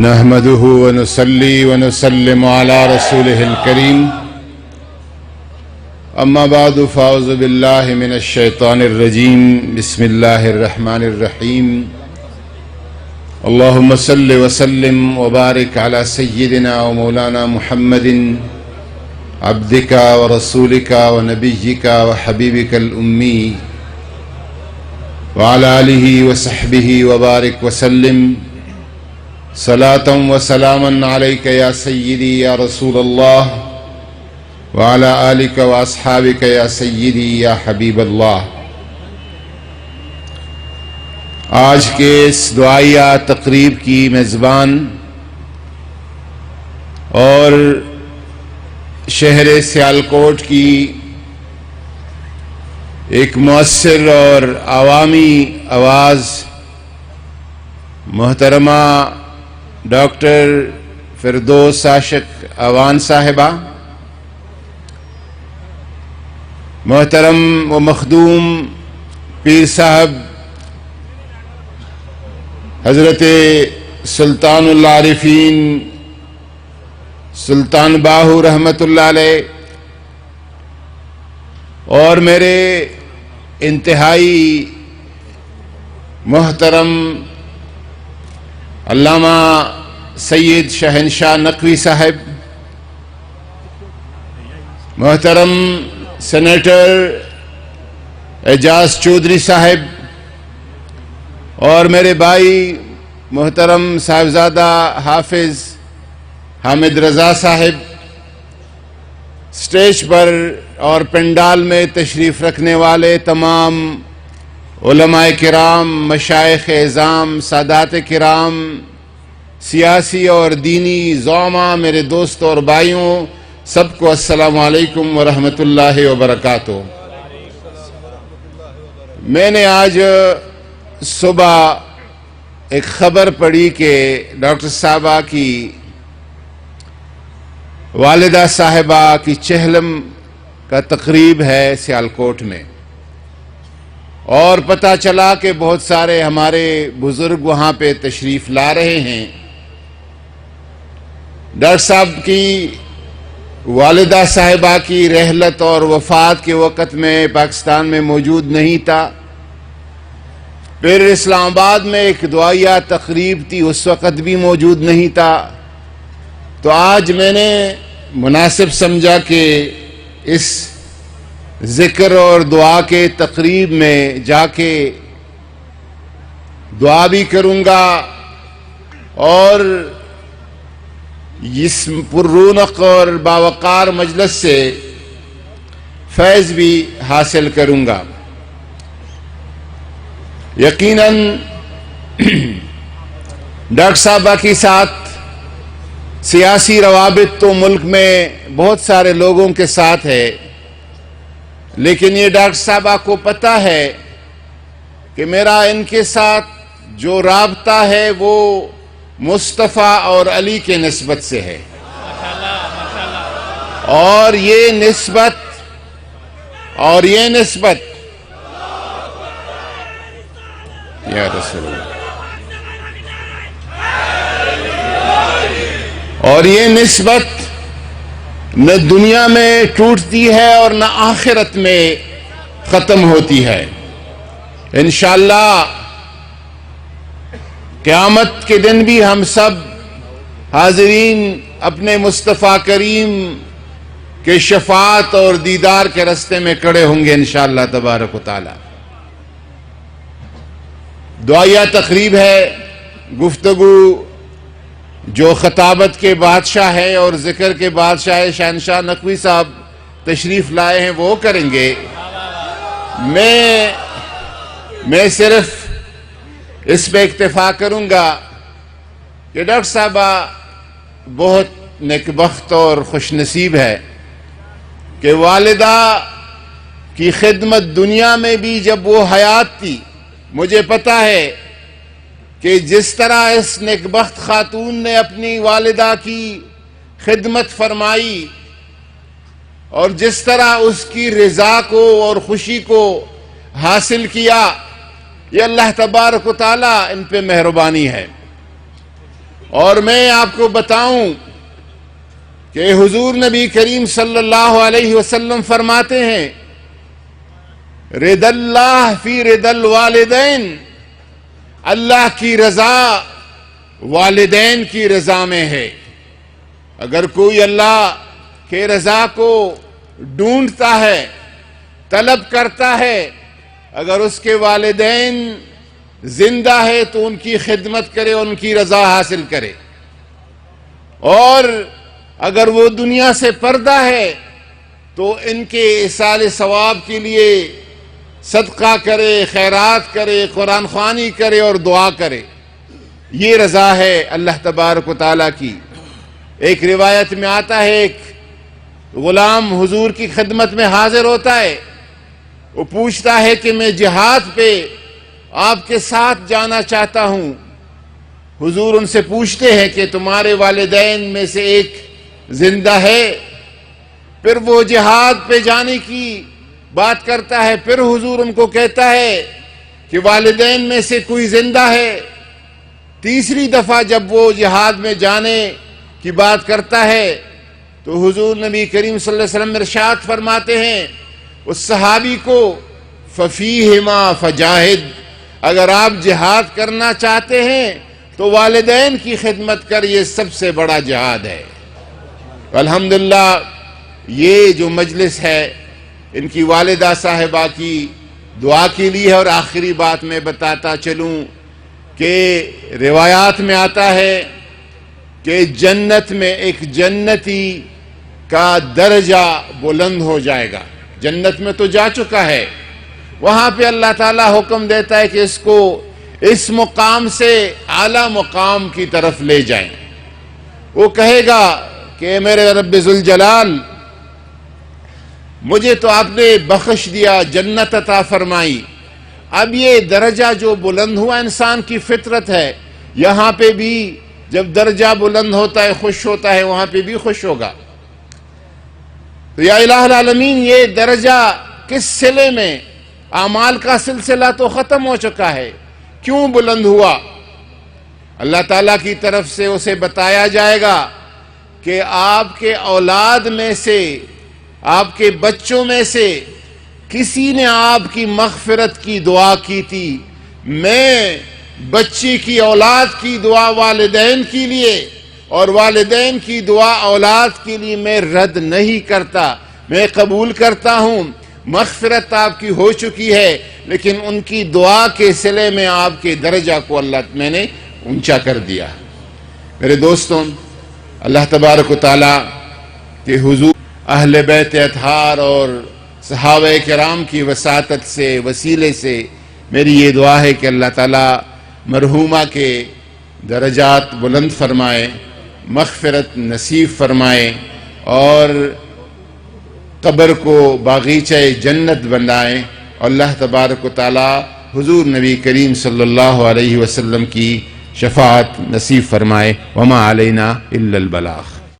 نحمده ونصلي ونسلم على رسوله الكريم اما بعد فاعوذ بالله من الشيطان الرجيم بسم الله الرحمن الرحيم اللهم صل وسلم وبارك على سيدنا ومولانا محمد عبدك ورسولك ونبيك وحبيبك الأمي وعلى آله وصحبه وبارك وسلم صلاة وسلاما عليك يا سيدي يا رسول الله وعلى آلك وأصحابك يا سيدي يا حبيب اللہ۔ آج کے اس دعائیہ تقریب کی میزبان اور شہر سیالکوٹ کی ایک مؤثر اور عوامی آواز محترمہ ڈاکٹر فردوس عاشق اعوان صاحبہ، محترم و مخدوم پیر صاحب حضرت سلطان العارفین سلطان باہو رحمت اللہ علیہ، اور میرے انتہائی محترم علامہ سید شہنشاہ نقوی صاحب، محترم سینیٹر اعجاز چودھری صاحب، اور میرے بھائی محترم صاحبزادہ حافظ حامد رضا صاحب، اسٹیج پر اور پنڈال میں تشریف رکھنے والے تمام علماء کرام، مشائخ اعظام، سادات کرام، سیاسی اور دینی زعماء، میرے دوستوں اور بھائیوں، سب کو السلام علیکم ورحمۃ اللہ وبرکاتہ۔ میں نے آج صبح ایک خبر پڑھی کہ ڈاکٹر صاحبہ کی والدہ صاحبہ کی چہلم کا تقریب ہے سیالکوٹ میں، اور پتہ چلا کہ بہت سارے ہمارے بزرگ وہاں پہ تشریف لا رہے ہیں۔ ڈاکٹر صاحب کی والدہ صاحبہ کی رحلت اور وفات کے وقت میں پاکستان میں موجود نہیں تھا، پھر اسلام آباد میں ایک دعائیہ تقریب تھی، اس وقت بھی موجود نہیں تھا، تو آج میں نے مناسب سمجھا کہ اس ذکر اور دعا کے تقریب میں جا کے دعا بھی کروں گا اور اس پر رونق اور باوقار مجلس سے فیض بھی حاصل کروں گا۔ یقیناً ڈاکٹر صاحبہ کے ساتھ سیاسی روابط تو ملک میں بہت سارے لوگوں کے ساتھ ہے، لیکن یہ ڈاکٹر صاحبہ کو پتہ ہے کہ میرا ان کے ساتھ جو رابطہ ہے وہ مصطفیٰ اور علی کے نسبت سے ہے، اور یہ نسبت یا رسول اللہ، اور یہ نسبت نہ دنیا میں ٹوٹتی ہے اور نہ آخرت میں ختم ہوتی ہے۔ انشاءاللہ قیامت کے دن بھی ہم سب حاضرین اپنے مصطفیٰ کریم کے شفاعت اور دیدار کے راستے میں کھڑے ہوں گے انشاءاللہ تبارک و تعالی۔ دعائیہ تقریب ہے، گفتگو جو خطابت کے بادشاہ ہے اور ذکر کے بادشاہ شہنشاہ نقوی صاحب تشریف لائے ہیں وہ کریں گے۔ میں صرف اس پہ اکتفا کروں گا کہ ڈاکٹر صاحبہ بہت نیکبخت اور خوش نصیب ہے کہ والدہ کی خدمت دنیا میں بھی جب وہ حیات تھی، مجھے پتہ ہے کہ جس طرح اس نیکبخت خاتون نے اپنی والدہ کی خدمت فرمائی اور جس طرح اس کی رضا کو اور خوشی کو حاصل کیا، یہ اللہ تبارک و تعالیٰ ان پہ مہربانی ہے۔ اور میں آپ کو بتاؤں کہ حضور نبی کریم صلی اللہ علیہ وسلم فرماتے ہیں رضا اللہ فی رضا الوالدین، اللہ کی رضا والدین کی رضا میں ہے۔ اگر کوئی اللہ کے رضا کو ڈھونڈتا ہے، طلب کرتا ہے، اگر اس کے والدین زندہ ہے تو ان کی خدمت کرے، ان کی رضا حاصل کرے، اور اگر وہ دنیا سے پردہ ہے تو ان کے ایصال ثواب کے لیے صدقہ کرے، خیرات کرے، قرآن خوانی کرے اور دعا کرے۔ یہ رضا ہے اللہ تبارک و تعالیٰ کی۔ ایک روایت میں آتا ہے ایک غلام حضور کی خدمت میں حاضر ہوتا ہے، وہ پوچھتا ہے کہ میں جہاد پہ آپ کے ساتھ جانا چاہتا ہوں۔ حضور ان سے پوچھتے ہیں کہ تمہارے والدین میں سے ایک زندہ ہے؟ پھر وہ جہاد پہ جانے کی بات کرتا ہے، پھر حضور ان کو کہتا ہے کہ والدین میں سے کوئی زندہ ہے۔ تیسری دفعہ جب وہ جہاد میں جانے کی بات کرتا ہے تو حضور نبی کریم صلی اللہ علیہ وسلم ارشاد فرماتے ہیں اس صحابی کو ففیہما فجاہد، اگر آپ جہاد کرنا چاہتے ہیں تو والدین کی خدمت کر، یہ سب سے بڑا جہاد ہے۔ الحمدللہ یہ جو مجلس ہے ان کی والدہ صاحبہ کی دعا کے لیے ہے۔ اور آخری بات میں بتاتا چلوں کہ روایات میں آتا ہے کہ جنت میں ایک جنتی کا درجہ بلند ہو جائے گا۔ جنت میں تو جا چکا ہے، وہاں پہ اللہ تعالیٰ حکم دیتا ہے کہ اس کو اس مقام سے اعلیٰ مقام کی طرف لے جائیں۔ وہ کہے گا کہ میرے رب ذوالجلال، مجھے تو آپ نے بخش دیا، جنت عطا فرمائی، اب یہ درجہ جو بلند ہوا انسان کی فطرت ہے، یہاں پہ بھی جب درجہ بلند ہوتا ہے، خوش ہوتا ہے، وہاں پہ بھی خوش ہوگا۔ تو یا الہ العالمین، یہ درجہ کس صلے میں؟ اعمال کا سلسلہ تو ختم ہو چکا ہے، کیوں بلند ہوا؟ اللہ تعالیٰ کی طرف سے اسے بتایا جائے گا کہ آپ کے اولاد میں سے، آپ کے بچوں میں سے کسی نے آپ کی مغفرت کی دعا کی تھی، میں بچی کی اولاد کی دعا والدین کے لیے اور والدین کی دعا اولاد کے لیے میں رد نہیں کرتا، میں قبول کرتا ہوں۔ مغفرت آپ کی ہو چکی ہے، لیکن ان کی دعا کے صلے میں آپ کے درجہ کو میں نے اونچا کر دیا۔ میرے دوستوں، اللہ تبارک و تعالیٰ کے حضور اہل بیت اطہار اور صحابہ کرام کی وساطت سے، وسیلے سے میری یہ دعا ہے کہ اللہ تعالیٰ مرحومہ کے درجات بلند فرمائے، مغفرت نصیب فرمائے اور قبر کو باغیچہ جنت بنائے، اور اللہ تبارک و تعالیٰ حضور نبی کریم صلی اللہ علیہ وسلم کی شفاعت نصیب فرمائے۔ وما علینا الا البلاغ۔